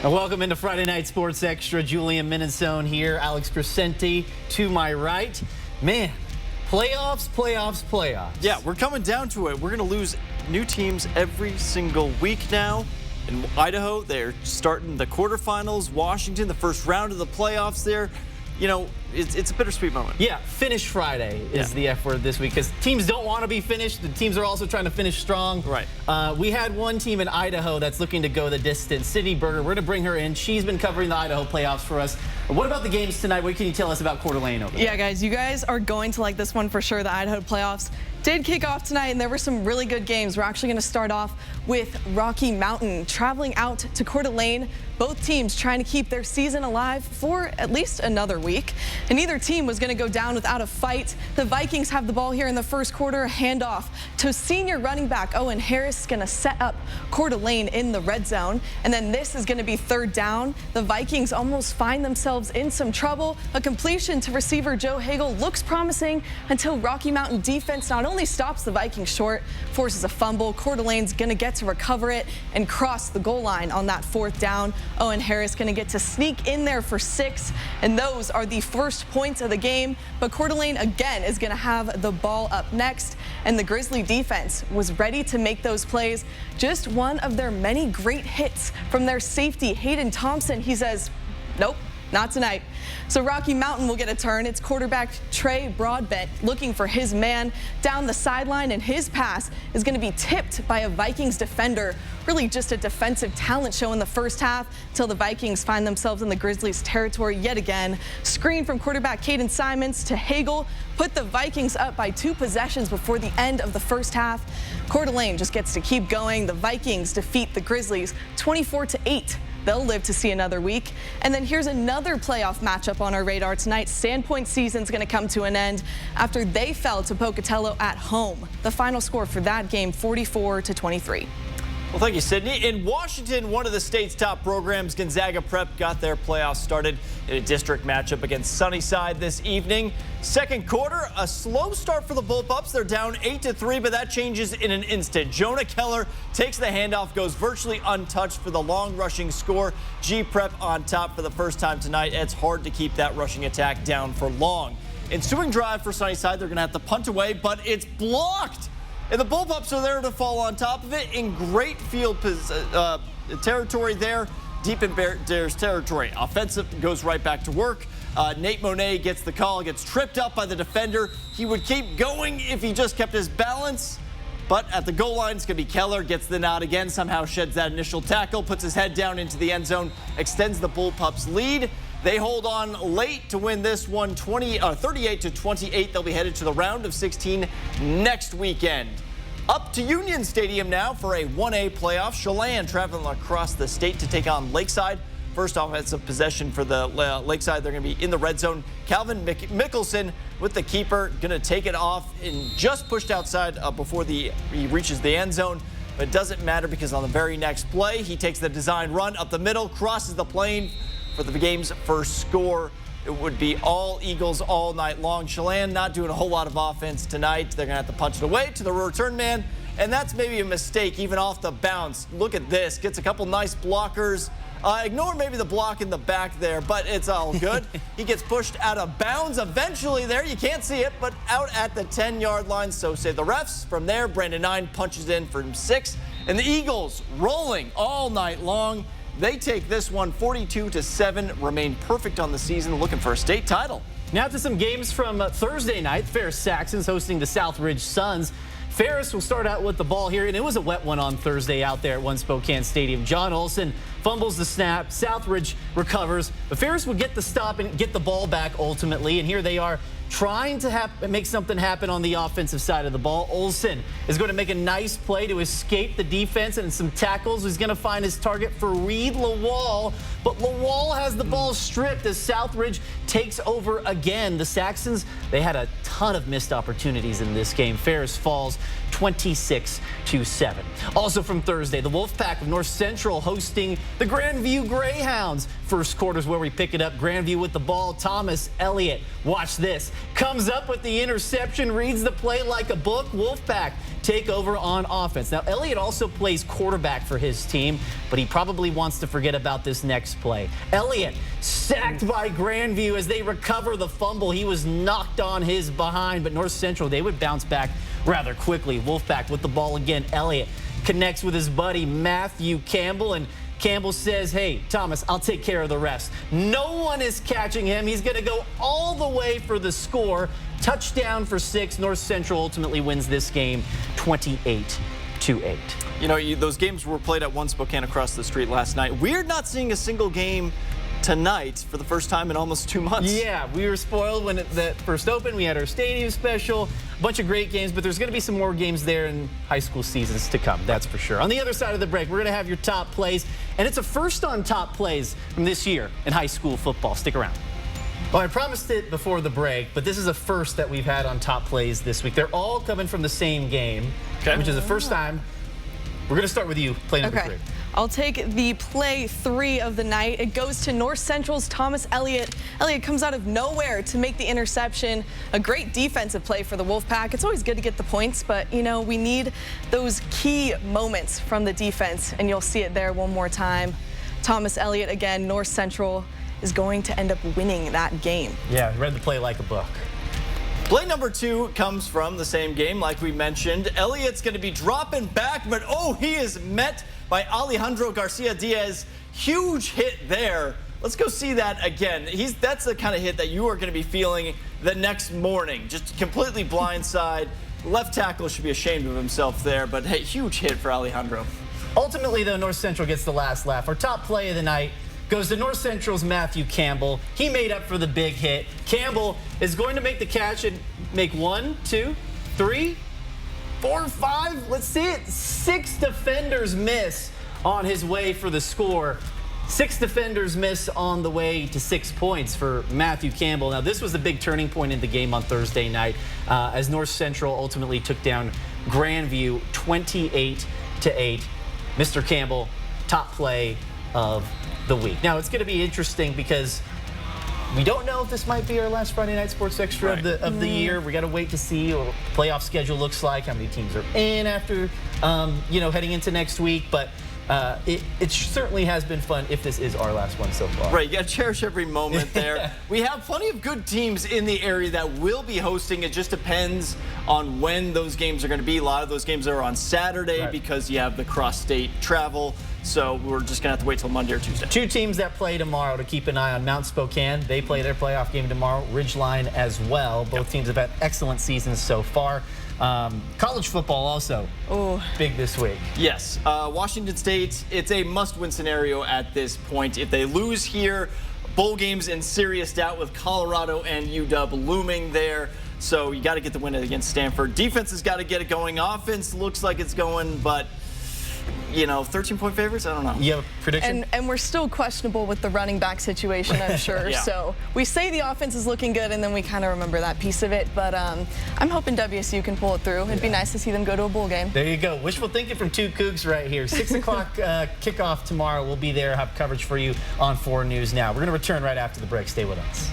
Welcome into Friday Night Sports Extra. Julian Minnesone here. Alex Crescenti to my right. Man, playoffs. Yeah, we're coming down to it. We're going to lose new teams every single week now. In Idaho, they're starting the quarterfinals. Washington, the first round of the playoffs there. You know, it's a bittersweet moment. Yeah, finish Friday is the F word this week because teams don't want to be finished. The teams are also trying to finish strong. Right. We had one team in Idaho that's looking to go the distance. Sydney Berger, we're going to bring her in. She's been covering the Idaho playoffs for us. What about the games tonight? What can you tell us about Coeur d'Alene over there? Yeah, guys, you guys are going to like this one for sure. The Idaho playoffs did kick off tonight, and there were some really good games. We're actually going to start off with Rocky Mountain traveling out to Coeur d'Alene. Both teams trying to keep their season alive for at least another week. And neither team was going to go down without a fight. The Vikings have the ball here in the first quarter. Handoff to senior running back Owen Harris, going to set up Coeur d'Alene in the red zone. And then this is going to be third down. The Vikings almost find themselves in some trouble. A completion to receiver Joe Hagel looks promising until Rocky Mountain defense not only stops the Vikings short, forces a fumble. Coeur d'Alene's going to get to recover it and cross the goal line on that fourth down. Owen Harris going to get to sneak in there for 6, and those are the first points of the game. But Coeur d'Alene again is going to have the ball up next, and the Grizzly defense was ready to make those plays. Just one of their many great hits from their safety, Hayden Thompson. He says, nope, not tonight. So Rocky Mountain will get a turn. It's quarterback Trey Broadbent looking for his man down the sideline, and his pass is going to be tipped by a Vikings defender. Really just a defensive talent show in the first half till the Vikings find themselves in the Grizzlies' territory yet again. Screen from quarterback Caden Simons to Hagel put the Vikings up by 2 possessions before the end of the first half. Coeur d'Alene just gets to keep going. The Vikings defeat the Grizzlies 24-8. They'll live to see another week. And then here's another playoff matchup on our radar tonight. Sandpoint season's going to come to an end after they fell to Pocatello at home. The final score for that game, 44-23. Well, thank you, Sydney. In Washington, one of the state's top programs, Gonzaga Prep, got their playoffs started in a district matchup against Sunnyside this evening. Second quarter, a slow start for the Bullpups. They're down 8-3, but that changes in an instant. Jonah Keller takes the handoff, goes virtually untouched for the long rushing score. G Prep on top for the first time tonight. It's hard to keep that rushing attack down for long. Ensuing drive for Sunnyside, they're going to have to punt away, but it's blocked. And the Bullpups are there to fall on top of it in great field territory there, deep in Bears territory. Offensive goes right back to work. Nate Monet gets the call, gets tripped up by the defender. He would keep going if he just kept his balance. But at the goal line, it's going to be Keller, gets the nod again, somehow sheds that initial tackle, puts his head down into the end zone, extends the Bullpups' lead. They hold on late to win this one 38-28. They'll be headed to the round of 16 next weekend. Up to Union Stadium now for a 1A playoff. Chelan traveling across the state to take on Lakeside. First offensive possession for the Lakeside. They're going to be in the red zone. Calvin Mickelson with the keeper, going to take it off and just pushed outside before he reaches the end zone. But it doesn't matter because on the very next play, he takes the design run up the middle, crosses the plane for the game's first score. It would be all Eagles all night long. Chelan not doing a whole lot of offense tonight. They're going to have to punch it away to the return man, and that's maybe a mistake even off the bounce. Look at this. Gets a couple nice blockers. Ignore maybe the block in the back there, but it's all good. He gets pushed out of bounds eventually there. You can't see it, but out at the 10-yard line, so say the refs. From there, Brandon Nine punches in for 6, and the Eagles rolling all night long. They take this one 42-7, remain perfect on the season, looking for a state title. Now to some games from Thursday night. Ferris Saxons hosting the Southridge Suns. Ferris will start out with the ball here, and it was a wet one on Thursday out there at One Spokane Stadium. John Olson fumbles the snap. Southridge recovers, but Ferris will get the stop and get the ball back ultimately, and here they are trying to make something happen on the offensive side of the ball. Olson is going to make a nice play to escape the defense and some tackles. He's going to find his target for Reed Lawal, but Lawal has the ball stripped as Southridge takes over again. The Saxons, they had a ton of missed opportunities in this game. Ferris falls 26-7. Also from Thursday, the Wolfpack of North Central hosting the Grandview Greyhounds. First quarter's where we pick it up. Grandview with the ball. Thomas Elliott, watch this. Comes up with the interception, reads the play like a book. Wolfpack take over on offense. Now, Elliott also plays quarterback for his team, but he probably wants to forget about this next play. Elliott sacked by Grandview as they recover the fumble. He was knocked on his behind, but North Central, they would bounce back rather quickly. Wolfpack with the ball again. Elliott connects with his buddy Matthew Campbell, and Campbell says, hey, Thomas, I'll take care of the rest. No one is catching him. He's going to go all the way for the score. Touchdown for 6. North Central ultimately wins this game 28-8. You know, those games were played at One Spokane across the street last night. We're not seeing a single game tonight for the first time in almost 2 months. Yeah, we were spoiled when that first opened. We had our stadium special, a bunch of great games, but there's going to be some more games there in high school seasons to come, that's for sure. On the other side of the break, we're going to have your top plays, and it's a first on top plays from this year in high school football. Stick around. Well, I promised it before the break, but this is a first that we've had on top plays this week. They're all coming from the same game, which is the first time. We're going to start with you, play number 3. I'll take the play 3 of the night. It goes to North Central's Thomas Elliott. Elliott comes out of nowhere to make the interception. A great defensive play for the Wolfpack. It's always good to get the points, but, you know, we need those key moments from the defense, and you'll see it there one more time. Thomas Elliott again, North Central is going to end up winning that game. Yeah, read the play like a book. Play number 2 comes from the same game, like we mentioned. Elliott's going to be dropping back, but oh, he is met by Alejandro Garcia Diaz. Huge hit there. Let's go see that again. That's the kind of hit that you are going to be feeling the next morning. Just completely blindside. Left tackle should be ashamed of himself there, but hey, huge hit for Alejandro. Ultimately, though, North Central gets the last laugh. Our top play of the night goes to North Central's Matthew Campbell. He made up for the big hit. Campbell is going to make the catch and make 1, 2, 3, 4, 5. Let's see it. 6 defenders miss on his way for the score. 6 defenders miss on the way to 6 points for Matthew Campbell. Now, this was the big turning point in the game on Thursday night as North Central ultimately took down Grandview 28-8. Mr. Campbell, top play of the week. Now, it's going to be interesting because we don't know if this might be our last Friday Night Sports Extra of the year. We got to wait to see what the playoff schedule looks like, how many teams are in after, heading into next week. But it certainly has been fun if this is our last one so far. Right, you got to cherish every moment there. We have plenty of good teams in the area that will be hosting. It just depends on when those games are going to be. A lot of those games are on Saturday because you have the cross-state travel. So we're just going to have to wait till Monday or Tuesday. 2 teams that play tomorrow to keep an eye on. Mount Spokane, they play their playoff game tomorrow. Ridgeline as well. Both teams have had excellent seasons so far. College football also big this week. Yes, Washington State, it's a must-win scenario at this point. If they lose here, bowl games in serious doubt with Colorado and UW looming there. So you got to get the win against Stanford. Defense has got to get it going. Offense looks like it's going, but 13-point favorites? I don't know. You have a prediction? And we're still questionable with the running back situation, I'm sure. So we say the offense is looking good, and then we kind of remember that piece of it. But I'm hoping WSU can pull it through. It'd be nice to see them go to a bowl game. There you go. Wishful thinking from 2 Cougs right here. 6 o'clock kickoff tomorrow. We'll be there, have coverage for you on 4 News Now. We're going to return right after the break. Stay with us.